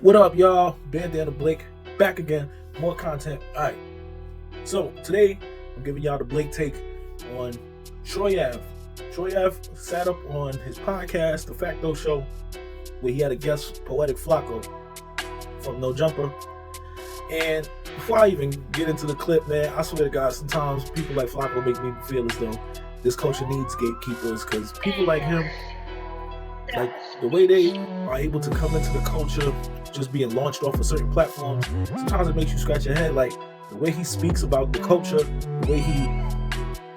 What up, y'all? Bandana Blake back again. More content. All right. So today I'm giving y'all the Blake take on Troy Ave. Troy Ave sat up on his podcast, The Facto Show, where he had a guest, Poetik Flakko from No Jumper. And before I even get into the clip, man, I swear to God, sometimes people like Flakko make me feel as though this culture needs gatekeepers, because people like him, like the way they are able to come into the culture just being launched off of certain platforms, sometimes it makes you scratch your head. Like the way he speaks about the culture, the way he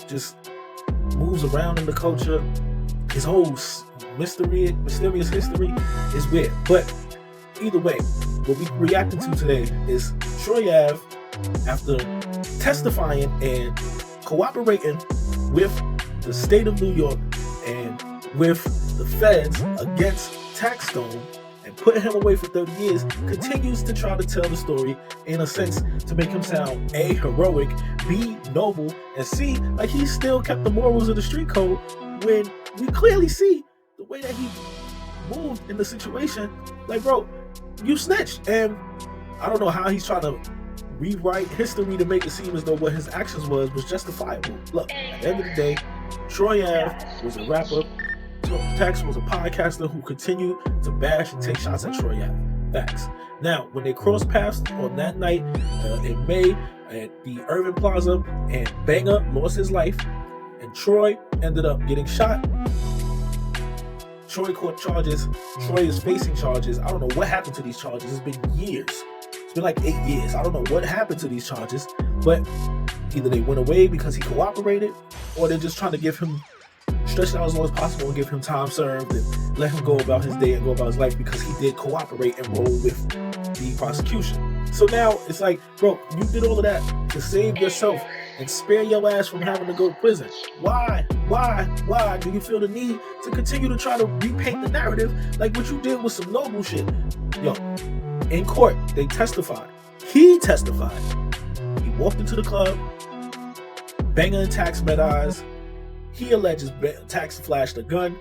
just moves around in the culture, his whole mysterious history is weird. But either way, what we're reacting to today is Troy Ave, after testifying and cooperating with the state of New York and with the feds against Taxstone and putting him away for 30 years, continues to try to tell the story in a sense to make him sound A, heroic, B, noble, and C, like he still kept the morals of the street code, when we clearly see the way that he moved in the situation. Like, bro, you snitched. And I don't know how he's trying to rewrite history to make it seem as though what his actions was justifiable. Look, at the end of the day, Troy Ave was a rapper. Tax was a podcaster who continued to bash and take shots at Troy Ave. Facts. Now, when they crossed paths on that night in May at the Irving Plaza, and Banger lost his life, and Troy ended up getting shot. Troy caught charges. Troy is facing charges. I don't know what happened to these charges. It's been years. It's been like 8 years. I don't know what happened to these charges, but either they went away because he cooperated, or they're just trying to give him, stretch it out as long as possible and give him time served and let him go about his day and go about his life because he did cooperate and roll with the prosecution. So now it's like, bro, you did all of that to save yourself and spare your ass from having to go to prison. Why do you feel the need to continue to try to repaint the narrative like what you did with some noble shit? Yo, in court, they testified. He testified. He walked into the club, Banger and Tax met eyes. He alleges Tax flashed a gun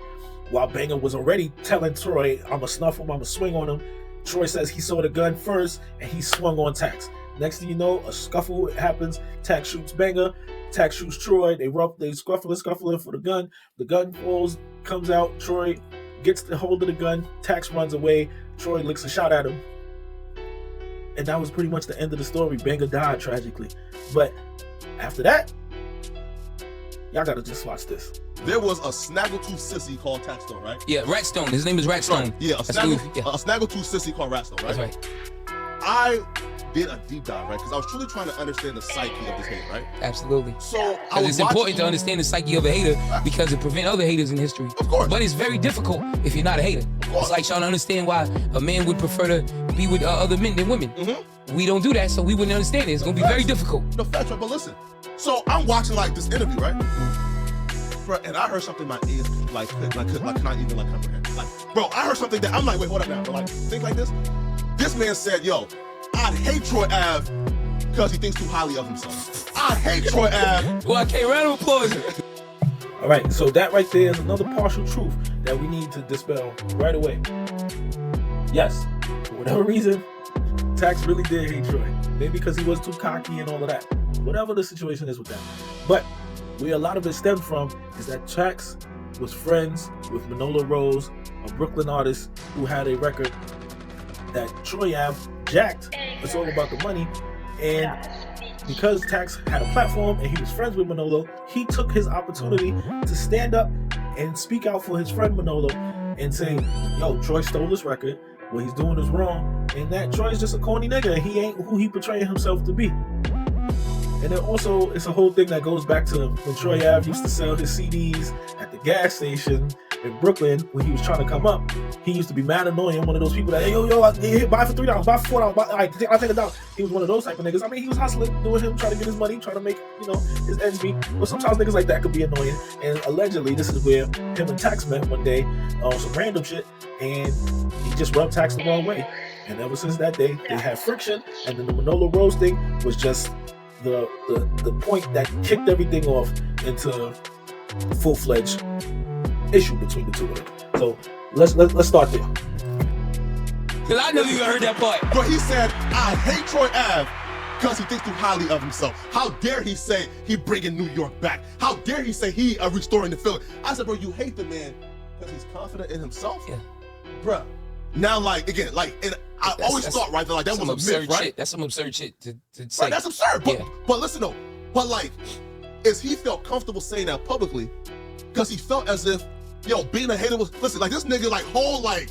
while Banger was already telling Troy, I'ma snuff him, I'ma swing on him. Troy says he saw the gun first and he swung on Tax. Next thing you know, a scuffle happens. Tax shoots Banger. Tax shoots Troy. They scuffling for the gun. The gun falls, comes out. Troy gets the hold of the gun. Tax runs away. Troy licks a shot at him. And that was pretty much the end of the story. Banger died tragically. But after that, y'all gotta just watch this. There was a snaggletooth sissy called Taxstone, right? Yeah, Ratstone. His name is Ratstone. Right. Yeah, a snaggletooth sissy called Ratstone, right? That's right. I did a deep dive, right? Because I was truly trying to understand the psyche of this hate, right? Absolutely. So it's important to understand the psyche of a hater because it prevents other haters in history. Of course. But it's very difficult if you're not a hater. It's like trying to understand why a man would prefer to be with other men than women. Mm-hmm. We don't do that, so we wouldn't understand it. It's going to be very difficult. No, facts, right? But listen. So I'm watching like this interview, right? Bro, and I heard something my ears could not even comprehend. Like, bro, I heard something that I'm like, wait, hold up now. But like, think like this. This man said, yo, I hate Troy Ave because he thinks too highly of himself. I hate Troy Ave. Well, okay, round of applause. All right, so that right there is another partial truth that we need to dispel right away. Yes, for whatever reason, Tax really did hate Troy. Maybe because he was too cocky and all of that. Whatever the situation is with that. But where a lot of it stemmed from is that Tax was friends with Manolo Rose, a Brooklyn artist who had a record that Troy Ave jacked. It's all about the money. And because Tax had a platform and he was friends with Manolo, he took his opportunity to stand up and speak out for his friend Manolo and say, yo, Troy stole this record. What he's doing is wrong. And that Troy's just a corny nigga. And he ain't who he portraying himself to be. And then also, it's a whole thing that goes back to when Troy Ave used to sell his CDs at the gas station in Brooklyn when he was trying to come up. He used to be mad annoying, one of those people that, hey, yo, buy for $3, buy for $4, I'll take $1. He was one of those type of niggas. I mean, he was hustling, doing him, trying to get his money, trying to make, his ends meet. But sometimes niggas like that could be annoying. And allegedly, this is where him and Tax met one day on some random shit, and he just rubbed Tax the wrong way. And ever since that day, they had friction, and then the Manolo Rose thing was just the point that kicked everything off into full-fledged issue between the two of them. So let's start there. Because I never even heard that part. Bro, he said, I hate Troy Ave because he thinks too highly of himself. How dare he say he bringing New York back? How dare he say he restoring the feeling? I said, bro, you hate the man because he's confident in himself? Yeah. Bro, now, like, again, like, and I always thought, right, that like that was a myth, right? Shit. That's some absurd shit to say. Right, that's absurd. But listen, though, but like, is he felt comfortable saying that publicly because he felt as if, yo, being a hater was, listen, like, this nigga, like, whole, like,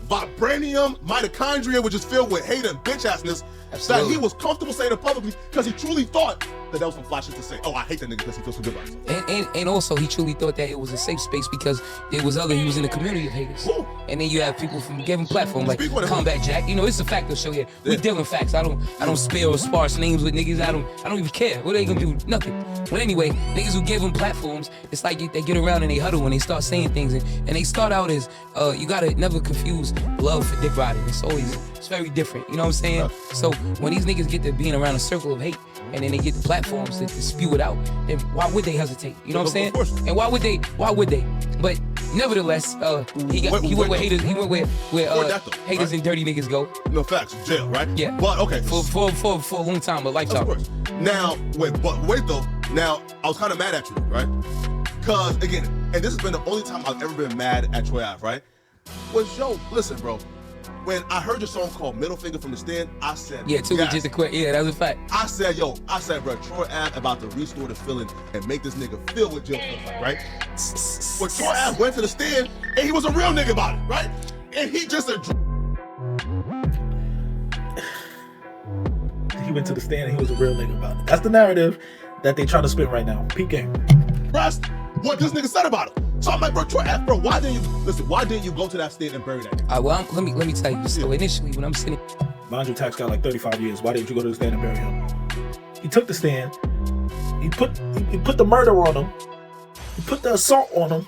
vibranium, mitochondria, which is filled with hate and bitch-assness, that he was comfortable saying it publicly because he truly thought that was some flash shit to say. Oh, I hate that nigga because he feels so good about himself. And also, he truly thought that it was a safe space because there was he was in a community of haters. Ooh. And then you have people from giving platform like Combat Jack. You know, it's a factor show here. We dealing facts. I don't spare or sparse names with niggas. I don't even care. What they gonna do? Nothing. But anyway, niggas who give them platforms, it's like they get around and they huddle and they start saying things and they start out as you gotta never confuse love for dick riding. It's very different. You know what I'm saying? So when these niggas get to being around a circle of hate and then they get the platforms to spew it out, then why would they hesitate? You know what I'm saying? And why would they? But nevertheless, he went where haters. He went where haters and dirty niggas go. No facts, jail, right? Yeah. But okay. For a long time, but lifetime. Of course. Now, wait though. Now, I was kind of mad at you, right? Cause again, and this has been the only time I've ever been mad at Troy Ave, right? Was yo, listen, bro. When I heard your song called Middle Finger from the Stand, I said, too legit to quit. Yeah, that was a fact. I said, bro, Troy Ave about to restore the feeling and make this nigga feel what jail feels like, right? When Troy Ave went to the stand, and he was a real nigga about it, right? And he just He went to the stand and he was a real nigga about it. That's the narrative that they try to spin right now. Peep game. Pressed what this nigga said about it. So I'm like, bro, Troy Ave, bro, why didn't you go to that stand and bury that nigga? Well, let me tell you. So initially, when I'm sitting, mind you, Tax got like 35 years. Why didn't you go to the stand and bury him? He took the stand. He put the murder on him. He put the assault on him.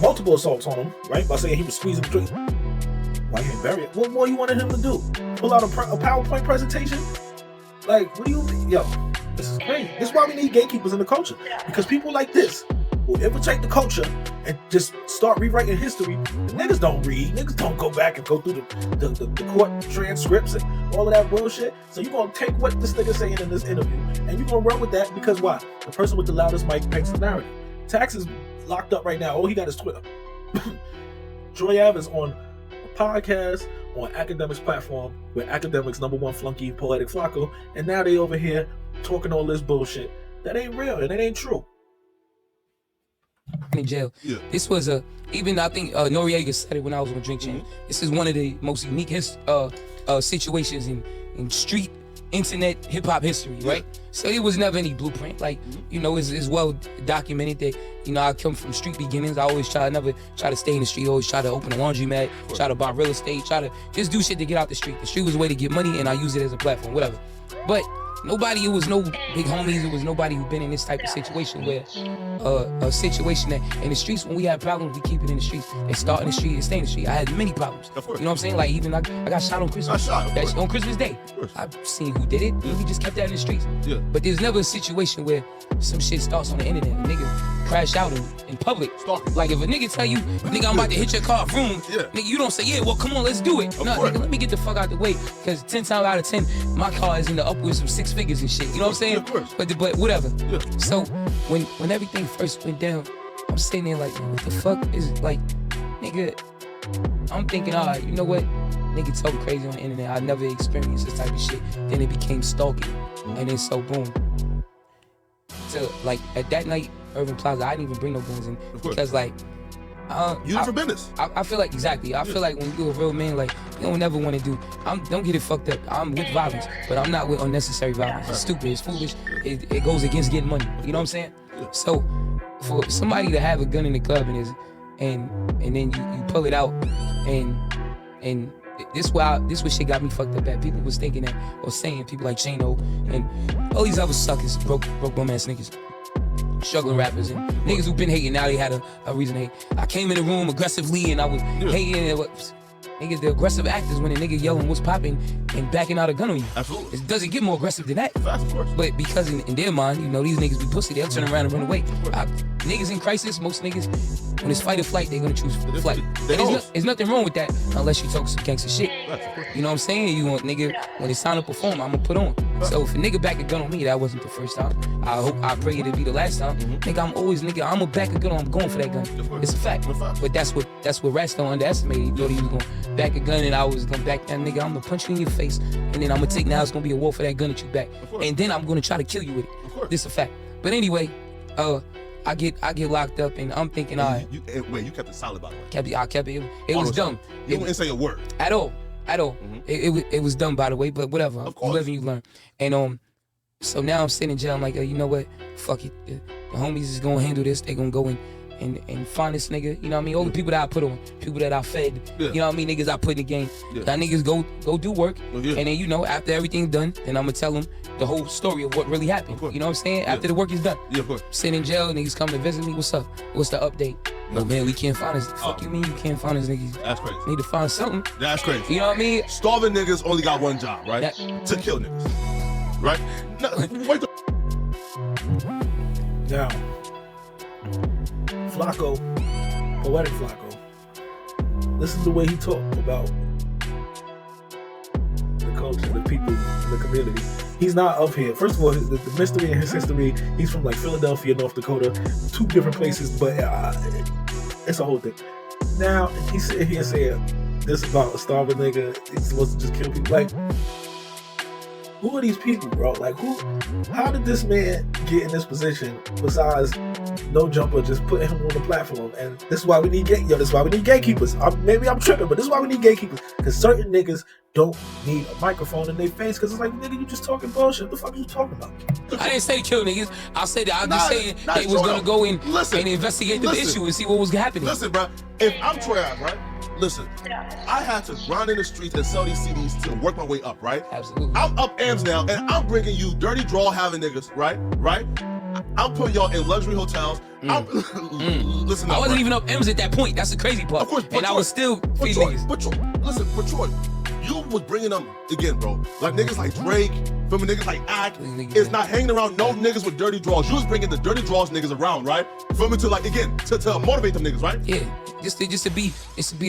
Multiple assaults on him, right? By saying he was squeezing the tree. Why you didn't bury it? What more you wanted him to do? Pull out a PowerPoint presentation? Like, what do you mean? Yo, this is crazy. This is why we need gatekeepers in the culture. Because people like this will infiltrate the culture and just start rewriting history. The niggas don't read. Niggas don't go back and go through the court transcripts and all of that bullshit. So you're going to take what this nigga saying in this interview and you're going to run with that because why? The person with the loudest mic paints the narrative. Tax is locked up right now. All he got is Twitter. Troy Ave is on a podcast on Academics platform with Academics #1 flunky Poetik Flakko, and now they over here talking all this bullshit that ain't real and it ain't true. In jail. Yeah. This was even I think Noriega said it when I was on Drink Champ. This is one of the most unique situations in street internet hip hop history, right? So it was never any blueprint. Like, you know, it's well documented that, you know, I come from street beginnings. I always never try to stay in the street, always try to open a laundromat, try to buy real estate, try to just do shit to get out the street. The street was a way to get money and I use it as a platform, whatever. But it was no big homies, it was nobody who been in this type of situation where a situation that in the streets, when we have problems, we keep it in the streets. They start in the street and stay in the street. I had many problems. Of course. You know what I'm saying? Like even I got shot on Christmas. That's on Christmas Day. I've seen who did it, and we just kept that in the streets. Yeah. But there's never a situation where some shit starts on the internet. A nigga crash out in public. Like if a nigga tell you, nigga, I'm about to hit your car, vroom, nigga, you don't say, yeah, well, come on, let's do it. No, nigga, let me get the fuck out the way, because 10 times out of 10, my car is in the upwards of 6 figures and shit. You know what I'm saying? But whatever. Yeah. So when everything first went down, I'm sitting there like, what the fuck is like, nigga? I'm thinking, all right, you know what? Nigga talk crazy on the internet. I never experienced this type of shit. Then it became stalking, and then so boom. So like at that night, Irving Plaza, I didn't even bring no guns in because like. You for business. I feel like exactly. I feel like when you're a real man, like you don't never want to do. Don't get it fucked up. I'm with violence, but I'm not with unnecessary violence. It's stupid. It's foolish. It goes against getting money. You know what I'm saying? So for somebody to have a gun in the club and then you pull it out and this what shit got me fucked up at. People was thinking that or saying people like Chano and all these other suckers, broke bum ass niggas. Struggling rappers and niggas who been hating, now they had a reason to hate. I came in the room aggressively and I was hating and niggas, the aggressive actors when a nigga yelling what's popping and backing out a gun on you. Absolutely. It doesn't get more aggressive than that. Facts, of course. But because in their mind, you know, these niggas be pussy, they'll turn around and run away. Niggas in crisis, most niggas, when it's fight or flight, they're gonna choose flight. They hoes. There's nothing wrong with that unless you talk some gangster shit. Right, of course. You know what I'm saying? You want nigga, when it's time to perform, I'm gonna put on. So if a nigga back a gun on me, that wasn't the first time. I pray it'll be the last time. Nigga, I'm gonna back a gun on, I'm going for that gun. It's a fact. But that's what Rats don't underestimate. He thought he was gonna back a gun and I was gonna back that nigga. I'm gonna punch you in your face and then I'm gonna take, now it's gonna be a war for that gun that you back. And then I'm gonna try to kill you with it. This a fact. But anyway, I get locked up and I'm thinking, you kept it solid, by the way. I kept it. It was dumb. You didn't say a word. At all. It was dumb, by the way, but whatever. Of course. You live and you learn. And so now I'm sitting in jail. I'm like, you know what? Fuck it. The homies is gonna handle this. They gonna go and find this nigga. You know what I mean? All the people that I put on, people that I fed. You know what I mean? Niggas I put in the game. That niggas go do work. And then after everything's done, then I'm gonna tell them the whole story of what really happened. You know what I'm saying? After the work is done. Yeah, of course. Sitting in jail, niggas come to visit me. What's up? What's the update? No, man, we can't find this. Fuck you mean you can't find this niggas? That's crazy. Need to find something. That's crazy. You know what I mean? Starving niggas only got one job, right? To kill niggas. Right? No, wait Now, Flakko, Poetik Flakko, listen to the way he talked about the culture, the people, the community. He's not of here. First of all, the mystery in his history, he's from like Philadelphia, North Dakota, 2 different places, but it's a whole thing. Now, he's sitting here saying this about a starving nigga, he's supposed to just kill people. Like, who are these people, bro? Like, how did this man get in this position besides No Jumper just putting him on the platform? And this is why we need this is why we need gatekeepers. Maybe I'm tripping, but this is why we need gatekeepers. Because certain niggas don't need a microphone in their face, because it's like, nigga, you just talking bullshit. What the fuck are you talking about? I didn't say to kill niggas. I said that. I'm just saying they was gonna go in and investigate the issue and see what was happening. Listen, bro. If I'm Troy Ave, right? Listen, I had to grind in the streets and sell these CDs to work my way up, right? Absolutely. I'm up AMS now, and I'm bringing you dirty draw having niggas, right? I'm putting y'all in luxury hotels. Listen, I wasn't even up M's at that point. That's the crazy part. Of course, and I was still feeding niggas. But Troy, you was bringing them again, bro. Like niggas like Drake, from niggas like Ack, is not hanging around no niggas with dirty draws. You was bringing the dirty draws niggas around, right? For me to like again to motivate them niggas, right? Yeah, just to be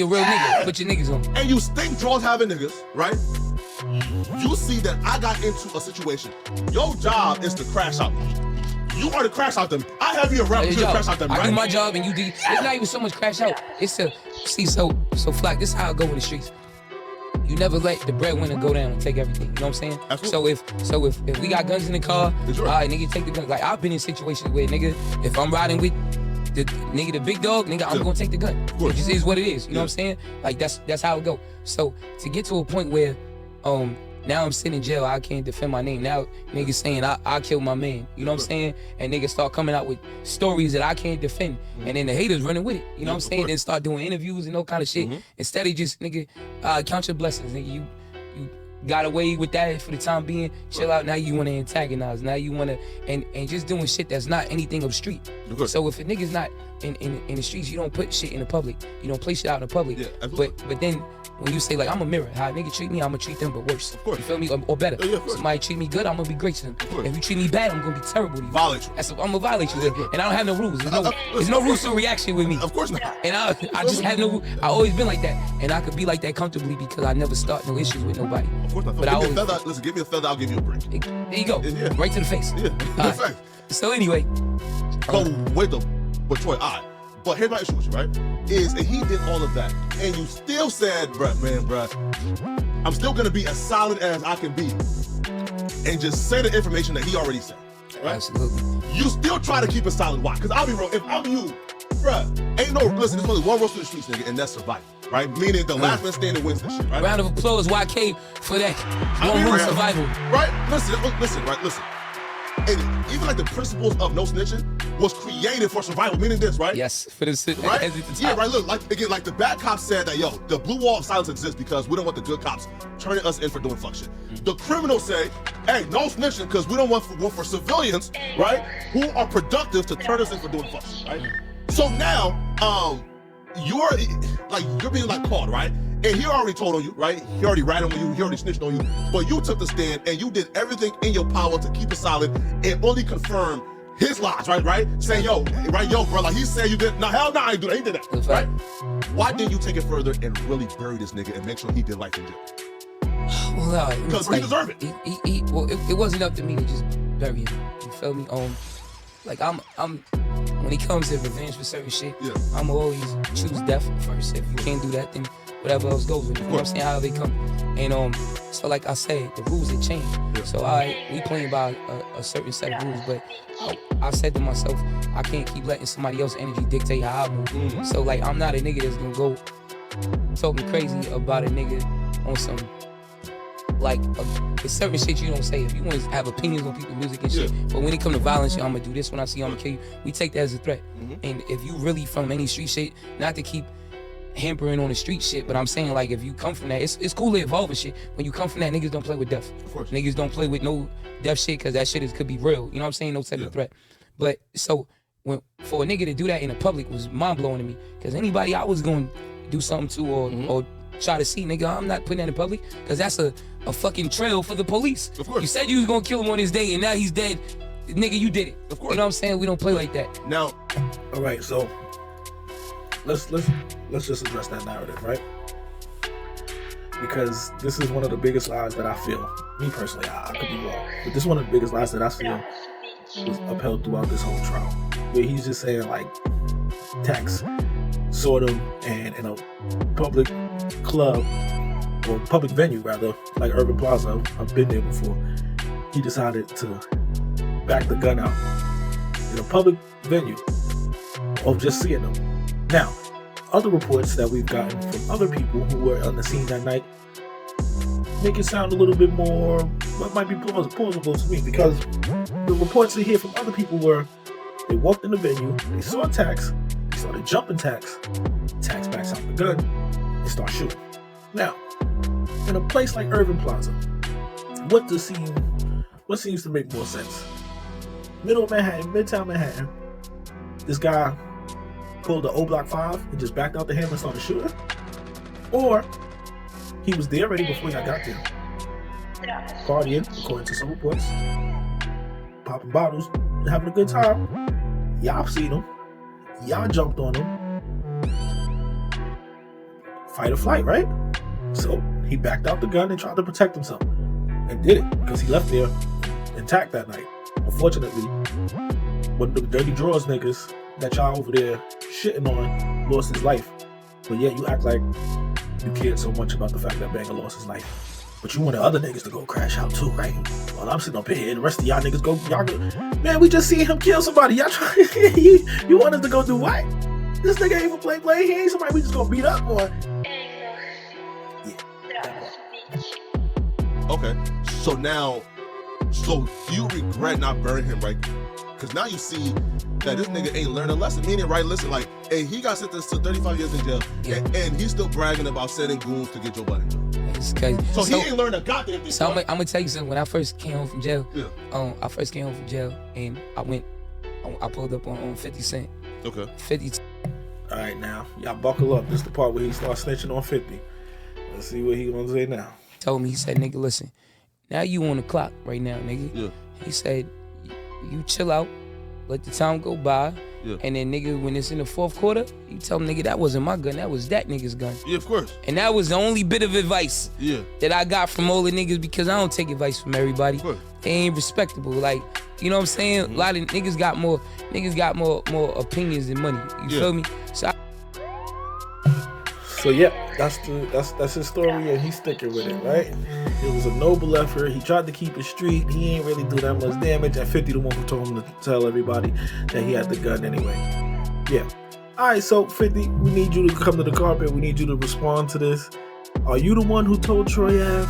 a real nigga. Put your niggas on. And you stink draws having niggas, right? You see that I got into a situation. Your job is to crash out. You are to crash out them. I have you around to crash out them, right? I do my job and you do. It's not even so much crash out. It's to see so Flack. This is how I go in the streets. You never let the breadwinner go down and take everything. You know what I'm saying? Absolutely. So if we got guns in the car, all right, nigga, take the gun. Like I've been in situations where nigga, if I'm riding with the big dog, nigga, I'm gonna take the gun. It just is what it is. You know what I'm saying? Like that's how it go. So to get to a point where now I'm sitting in jail, I can't defend my name. Now niggas saying I killed my man. You know what I'm saying? And niggas start coming out with stories that I can't defend. And then the haters running with it. You know what I'm saying? Then start doing interviews and all kind of shit. Instead of just, nigga, count your blessings. Nigga, you got away with that for the time being. Chill out. Now you want to antagonize. Now you want to, and just doing shit that's not anything of street. So if a nigga's not in the streets, you don't put shit in the public. You don't play shit out in the public. But then when you say like, I'm a mirror, how a nigga treat me, I'm gonna treat them but worse. You feel me? Or better. Somebody treat me good, I'm gonna be great to them. If you treat me bad, I'm gonna be terrible to you. Violate you. I'm gonna violate you. And I don't have no rules. There's no rules to reaction with me. Of course not. And I just have no. I always been like that, and I could be like that comfortably because I never start no issues with nobody. Of course not. But give me a feather, I'll give you a break. There you go. Right to the face. Yeah. So anyway. But wait though, but Troy, but here's my issue with you, right? Is that he did all of that, and you still said, bruh, I'm still gonna be as solid as I can be, and just say the information that he already said. Right? Absolutely. You still try to keep it solid. Why? Because I'll be real. If I'm you, bruh, listen, there's only one rule to the streets, nigga, and that's survival. Right? Meaning the last man standing wins this shit, right? Round of applause, YK, for that one rule survival. Right? Listen. And even like the principles of no snitching was created for survival, meaning this, right? Yes, for the right? Yeah, right. Look, like the bad cops said that, the blue wall of silence exists because we don't want the good cops turning us in for doing fuck shit. The criminals say, hey, no snitching because we don't want for civilians, right, who are productive to turn us in for doing fuck shit, right? So now, you're being like caught, right? And he already told on you, right? He already ratted on you, he already snitched on you, but you took the stand and you did everything in your power to keep it solid and only confirm his lies, right? Saying, yo, bro, like he said you did. No, hell no, I ain't do that. He did that, right? Why didn't you take it further and really bury this nigga and make sure he did life in jail? Well, because he deserved it. It wasn't up to me to just bury him. You feel me? Like I'm when it comes to revenge for certain shit, I'm always choose death first. If you can't do that, then whatever else goes with it. You know what I'm saying? How they come. And so like I said, the rules had changed. So we playing by a certain set of rules, but I said to myself, I can't keep letting somebody else's energy dictate how I move. So like I'm not a nigga that's gonna go talking crazy about a nigga on some like it's certain shit you don't say. If you want to have opinions on people's music and shit, but when it come to violence, I'm gonna do this when I see you, I'm gonna kill you. We take that as a threat. And if you really from any street shit, not to keep hampering on the street shit, but I'm saying like if you come from that, it's cool to evolve and shit. When you come from that, niggas don't play with death. Of course. Niggas don't play with no death shit because that shit could be real. You know what I'm saying? No type of threat. But so for a nigga to do that in the public was mind blowing to me. Because anybody I was going to do something to or try to see, nigga, I'm not putting that in public because that's a fucking trail for the police. Of course. You said you was gonna kill him on his day and now he's dead. Nigga, you did it. Of course. You know what I'm saying? We don't play like that. Now, all right, so let's just address that narrative, right? Because this is one of the biggest lies that I feel. Me personally, I could be wrong, but this is one of the biggest lies that I feel was upheld throughout this whole trial, where he's just saying like Tex saw them and in a public club or public venue rather, like Irving Plaza. I've been there before. He decided to back the gun out in a public venue of just seeing them. Now, other reports that we've gotten from other people who were on the scene that night make it sound a little bit more, what might be plausible to me, because the reports they hear from other people were they walked in the venue, they saw Tex, they started jumping Tex backs out the gun, and start shooting. Now, in a place like Irving Plaza, what seems to make more sense? Middle Manhattan, Midtown Manhattan, this guy pulled the O Block 5 and just backed out the hammer and started shooting? Or he was there already before y'all got there, partying, according to some reports, popping bottles, having a good time. Y'all seen him, y'all jumped on him. Fight or flight, right? So he backed out the gun and tried to protect himself, and did it because he left there intact that night. Unfortunately, one of the dirty drawers niggas that y'all over there shitting on lost his life, but yet you act like you cared so much about the fact that Banger lost his life. But you want the other niggas to go crash out too, right? Well, I'm sitting up here and the rest of y'all niggas go, man, we just seen him kill somebody. Y'all trying, you want us to go do what? This nigga ain't even play. He ain't somebody we just gonna beat up on. Okay, so you regret not burying him, right? Because now you see that this nigga ain't learned a lesson. Meaning, right, listen, like, hey, he got sentenced to 35 years in jail, and he's still bragging about sending goons to get Joe Budden. It's crazy. So he ain't learned a goddamn thing. So I'm gonna tell you something. When I first came home from jail, and I pulled up on 50 Cent. Okay. 50. All right, now, y'all buckle up. This is the part where he starts snitching on 50. Let's see what he gonna say now. Told me, he said, nigga, listen, now you on the clock right now, nigga. Yeah. He said, you chill out, let the time go by, and then nigga, when it's in the fourth quarter, you tell him, nigga, that wasn't my gun, that was that nigga's gun. Yeah, of course. And that was the only bit of advice that I got from all the niggas, because I don't take advice from everybody. Of course. They ain't respectable. Like, you know what I'm saying? A lot of niggas got more opinions than money. You feel me? So yeah, that's his story, and he's sticking with it, right? It was a noble effort. He tried to keep it street. He ain't really do that much damage. And 50 the one who told him to tell everybody that he had the gun anyway. Yeah. All right, so 50, we need you to come to the carpet. We need you to respond to this. Are you the one who told Troy Ave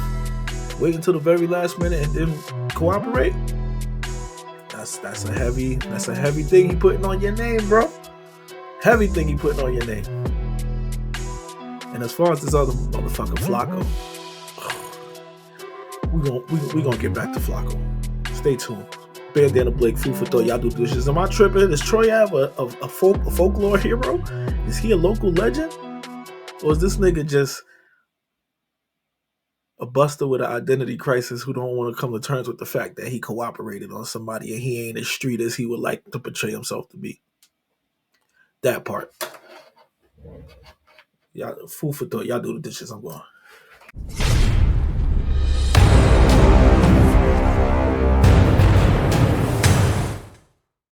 wait until the very last minute and then cooperate? That's a heavy thing he putting on your name, bro. Heavy thing he putting on your name. And as far as this other motherfucker, Flakko, we gonna get back to Flakko. Stay tuned. Bandana Blake, food for thought. Y'all do dishes. Am I tripping? Is Troy Ave a folklore hero? Is he a local legend? Or is this nigga just a buster with an identity crisis who don't want to come to terms with the fact that he cooperated on somebody and he ain't as street as he would like to portray himself to be. That part. Y'all, food for thought. Y'all do the dishes. I'm going.